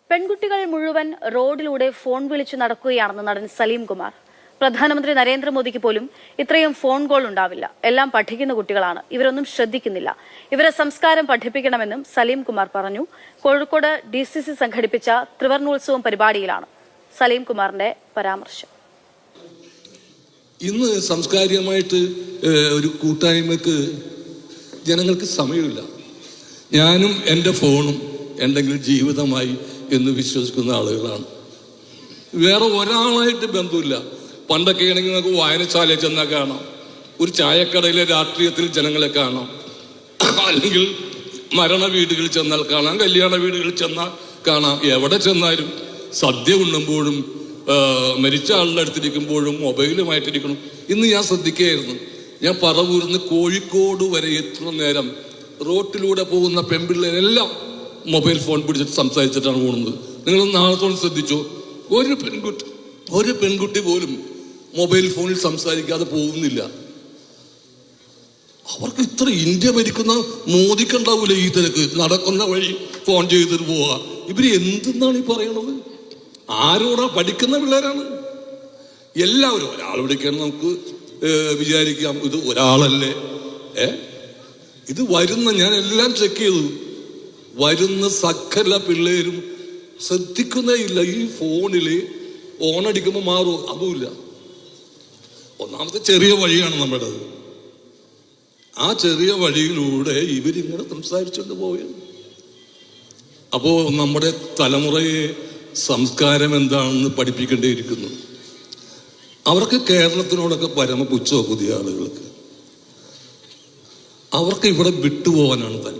പെൺകുട്ടികൾ മുഴുവൻ റോഡിലൂടെ ഫോൺ വിളിച്ചു നടക്കുകയാണെന്ന് നടൻ സലീം കുമാർ. പ്രധാനമന്ത്രി നരേന്ദ്രമോദിക്ക് പോലും ഇത്രയും ഫോൺ കോൾ ഉണ്ടാവില്ല. എല്ലാം പഠിക്കുന്ന കുട്ടികളാണ്, ഇവരൊന്നും ശ്രദ്ധിക്കുന്നില്ല. ഇവരെ സംസ്കാരം പഠിപ്പിക്കണമെന്നും സലീം കുമാർ പറഞ്ഞു. കോഴിക്കോട് DCC സംഘടിപ്പിച്ച ത്രിവർണോത്സവം പരിപാടിയിലാണ് സലീം കുമാറിന്റെ പരാമർശം. ഇന്ന് സാംസ്കാരികമായിട്ട് ഒരു കൂട്ടായ്മക്ക് ജനങ്ങൾക്ക് സമയമില്ല. ഞാനും എൻ്റെ ഫോണും എന്തെങ്കിലും ജീവിതമായി എന്ന് വിശ്വസിക്കുന്ന ആളുകളാണ്. വേറെ ഒരാളായിട്ട് ബന്ധമില്ല. പണ്ടൊക്കെ ആണെങ്കിൽ നമുക്ക് വായനശാലയിൽ ചെന്നാൽ കാണാം, ഒരു ചായക്കടയിലെ രാഷ്ട്രീയത്തിൽ ജനങ്ങളെ കാണാം, അല്ലെങ്കിൽ മരണ വീടുകളിൽ ചെന്നാൽ കാണാം, കല്യാണ വീടുകളിൽ ചെന്നാൽ കാണാം. എവിടെ ചെന്നാലും സദ്യ ഉണ്ണുമ്പോഴും മരിച്ച ആളുടെ അടുത്തിരിക്കുമ്പോഴും മൊബൈലുമായിട്ടിരിക്കണം. ഇന്ന് ഞാൻ ശ്രദ്ധിക്കുകയായിരുന്നു, ഞാൻ പറവൂരിന്ന് കോഴിക്കോട് വരെ എത്തുന്ന നേരം റോട്ടിലൂടെ പോകുന്ന പെൺപിള്ളേരെല്ലാം മൊബൈൽ ഫോൺ പിടിച്ചിട്ട് സംസാരിച്ചിട്ടാണ് പോകുന്നത്. നിങ്ങൾ നാളത്തോളം ശ്രദ്ധിച്ചോ, ഒരു പെൺകുട്ടി പോലും മൊബൈൽ ഫോണിൽ സംസാരിക്കാതെ പോകുന്നില്ല. അവർക്ക് ഇത്ര ഇന്ത്യ ഭരിക്കുന്ന മോദിക്കുണ്ടാവൂലേ ഈ തിരക്ക്, നടക്കുന്ന വഴി ഫോൺ ചെയ്തിട്ട് പോവുക. ഇവര് എന്തെന്നാണ് ഈ പറയണത്? ആരോടാ? പഠിക്കുന്ന പിള്ളേരാണ് എല്ലാവരും. ഒരാൾ വിളിക്കാൻ നമുക്ക് വിചാരിക്കാം ഇത് ഒരാളല്ലേ, ഇത് വരുന്ന, ഞാൻ എല്ലാം ചെക്ക് ചെയ്തു, വരുന്ന സകല പിള്ളേരും ശ്രദ്ധിക്കുന്നേ ഇല്ല. ഈ ഫോണില് ഓണടിക്കുമ്പോൾ മാറും, അതുമില്ല. ഒന്നാമത്തെ ചെറിയ വഴിയാണ് നമ്മുടെ, ആ ചെറിയ വഴിയിലൂടെ ഇവരിങ്ങനെ സംസാരിച്ചുകൊണ്ട് പോവുകയാണ്. അപ്പോ നമ്മുടെ തലമുറയെ സംസ്കാരം എന്താണെന്ന് പഠിപ്പിക്കേണ്ടിയിരിക്കുന്നു. അവർക്ക് കേരളത്തിനോടൊക്കെ പരമ പുച്ഛമോ പുതിയ ആളുകൾക്ക്, അവർക്ക് ഇവിടെ വിട്ടുപോകാനാണ് താല്പര്യം.